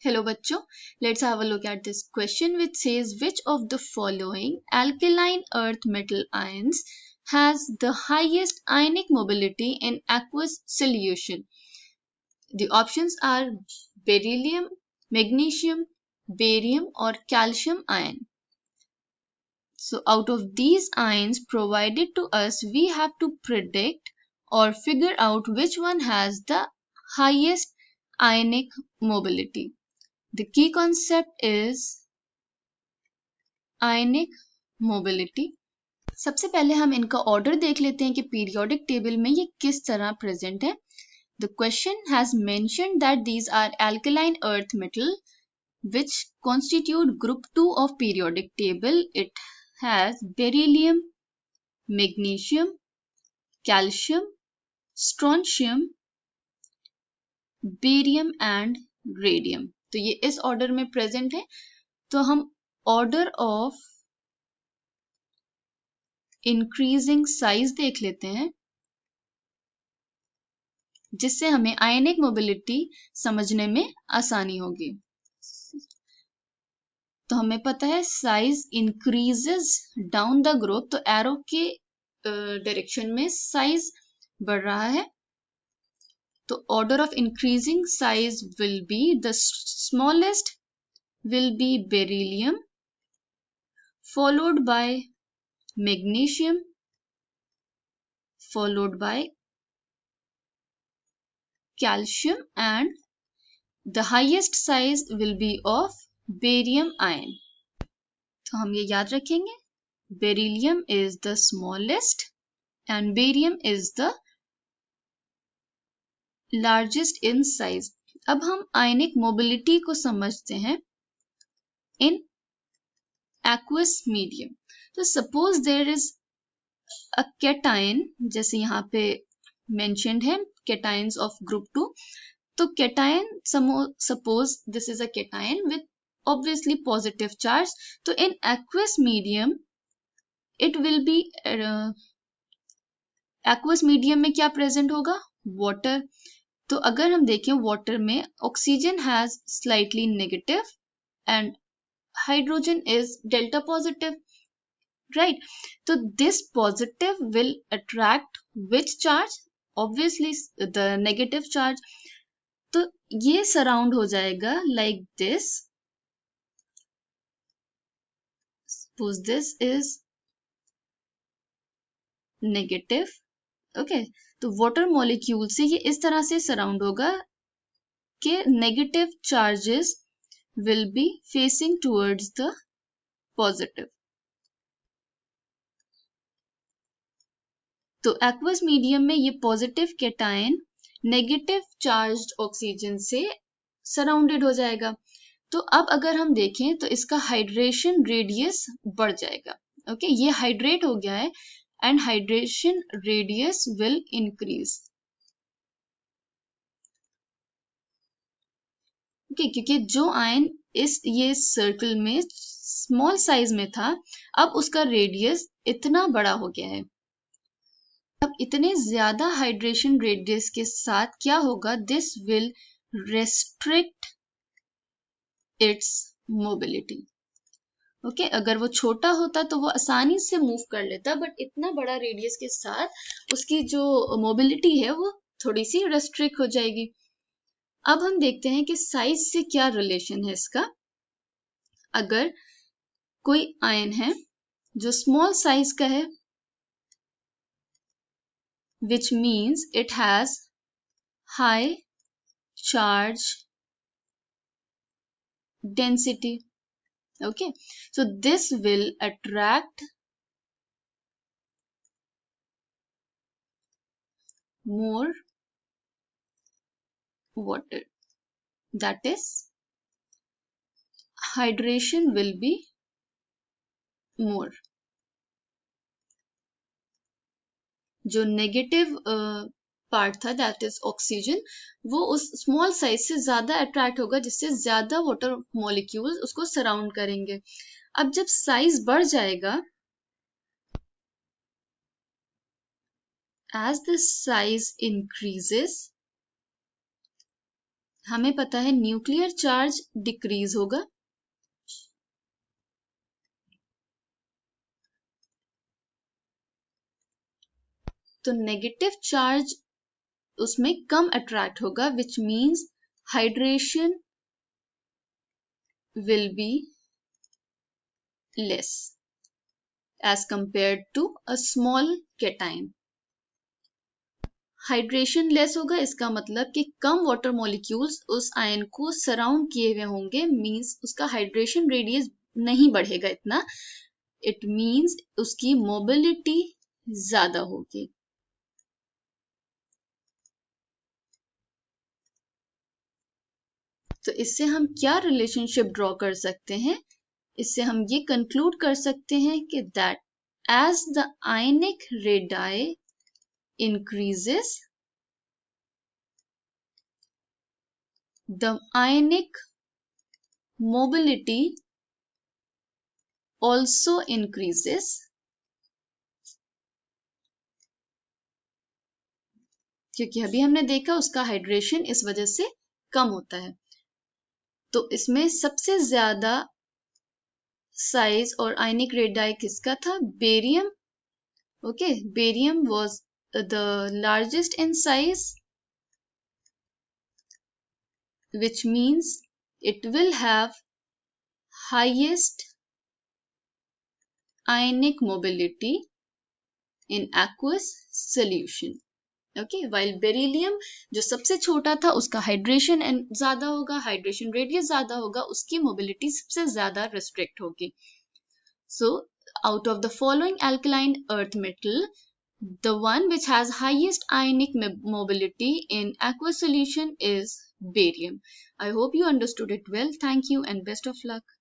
Hello bachcho, let's have a look at this question which says which of the following alkaline earth metal ions has the highest ionic mobility in aqueous solution. The options are beryllium, magnesium, barium or calcium ion. So out of these ions provided to us, we have to predict or figure out which one has the highest ionic mobility. The key concept is ionic mobility. सबसे पहले हम इनका order देख लेते हैं कि periodic table में ये किस तरह प्रेजेंट है. The question has mentioned that these are alkaline earth metal which constitute group 2 of periodic table. It has beryllium, magnesium, calcium, strontium, barium and radium. तो ये इस ऑर्डर में प्रेजेंट है. तो हम ऑर्डर ऑफ इंक्रीजिंग साइज देख लेते हैं जिससे हमें आयनिक मोबिलिटी समझने में आसानी होगी. तो हमें पता है size increases down the group, तो एरो के डायरेक्शन में साइज बढ़ रहा है. तो order of increasing size will be the smallest will be beryllium followed by magnesium followed by calcium and the highest size will be of barium ion. तो हम ये याद रखेंगे, beryllium is the smallest and barium is the largest in size. अब हम ionic mobility को समझते हैं in aqueous medium. तो suppose there is a cation, जैसे यहाँ पे mentioned है cations of group 2. तो cation, suppose this is a cation with obviously positive charge. तो in aqueous medium it will be aqueous medium में क्या present होगा? Water. तो अगर हम देखें water में oxygen has slightly negative and hydrogen is delta positive, right? So this positive will attract which charge? Obviously the negative charge. तो ये surround हो जाएगा like this. Suppose this is negative. Okay, तो water molecule से ये इस तरह से surround होगा कि negative charges will be facing towards the positive. तो aqueous medium में ये positive cation negative charged oxygen से surrounded हो जाएगा. तो अब अगर हम देखें तो इसका hydration radius बढ़ जाएगा. ओके, ये हाइड्रेट हो गया है and hydration radius will increase. Okay, क्योंकि जो आयन ये सर्कल में स्मॉल साइज में था, अब उसका रेडियस इतना बड़ा हो गया है. अब इतने ज्यादा हाइड्रेशन रेडियस के साथ क्या होगा? This will restrict it's mobility. Okay, अगर वो छोटा होता तो वो आसानी से मूव कर लेता, बट इतना बड़ा रेडियस के साथ उसकी जो मोबिलिटी है वो थोड़ी सी रेस्ट्रिक्ट हो जाएगी. अब हम देखते हैं कि साइज से क्या रिलेशन है इसका. अगर कोई आयन है जो स्मॉल साइज का है, which means it has high charge density. Okay, so this will attract more water. That is, hydration will be more. जो नेगेटिव पार्ट था, दैट इज ऑक्सीजन, वो उस स्मॉल साइज से ज्यादा अट्रैक्ट होगा, जिससे ज्यादा वाटर मॉलिक्यूल्स उसको सराउंड करेंगे. अब जब साइज बढ़ जाएगा, as the size increases, हमें पता है न्यूक्लियर चार्ज डिक्रीज होगा, तो नेगेटिव चार्ज उसमें कम अट्रैक्ट होगा, which means hydration will be less as compared to a small cation. Hydration less होगा, इसका मतलब कि कम वाटर मॉलिक्यूल्स उस आयन को सराउंड किए हुए होंगे, मींस उसका हाइड्रेशन रेडियस नहीं बढ़ेगा इतना, इट मींस उसकी मोबिलिटी ज्यादा होगी। तो इससे हम क्या रिलेशनशिप ड्रॉ कर सकते हैं? इससे हम ये कंक्लूड कर सकते हैं कि that as the ionic radii increases, the ionic mobility also increases, क्योंकि अभी हमने देखा उसका हाइड्रेशन इस वजह से कम होता है। तो इसमें सबसे ज्यादा साइज और आयनिक रेडाई किसका था? Barium. Okay, barium was the largest in size, which means it will have highest ionic mobility in aqueous solution. Okay, while beryllium जो सबसे छोटा था उसका हाइड्रेशन ज्यादा होगा, हाइड्रेशन रेडियस ज्यादा होगा, उसकी मोबिलिटी सबसे ज्यादा रिस्ट्रिक्ट होगी। So out of the following alkaline earth metal, the one which has highest ionic mobility in aqueous solution is barium. I hope you understood it well. Thank you and best of luck.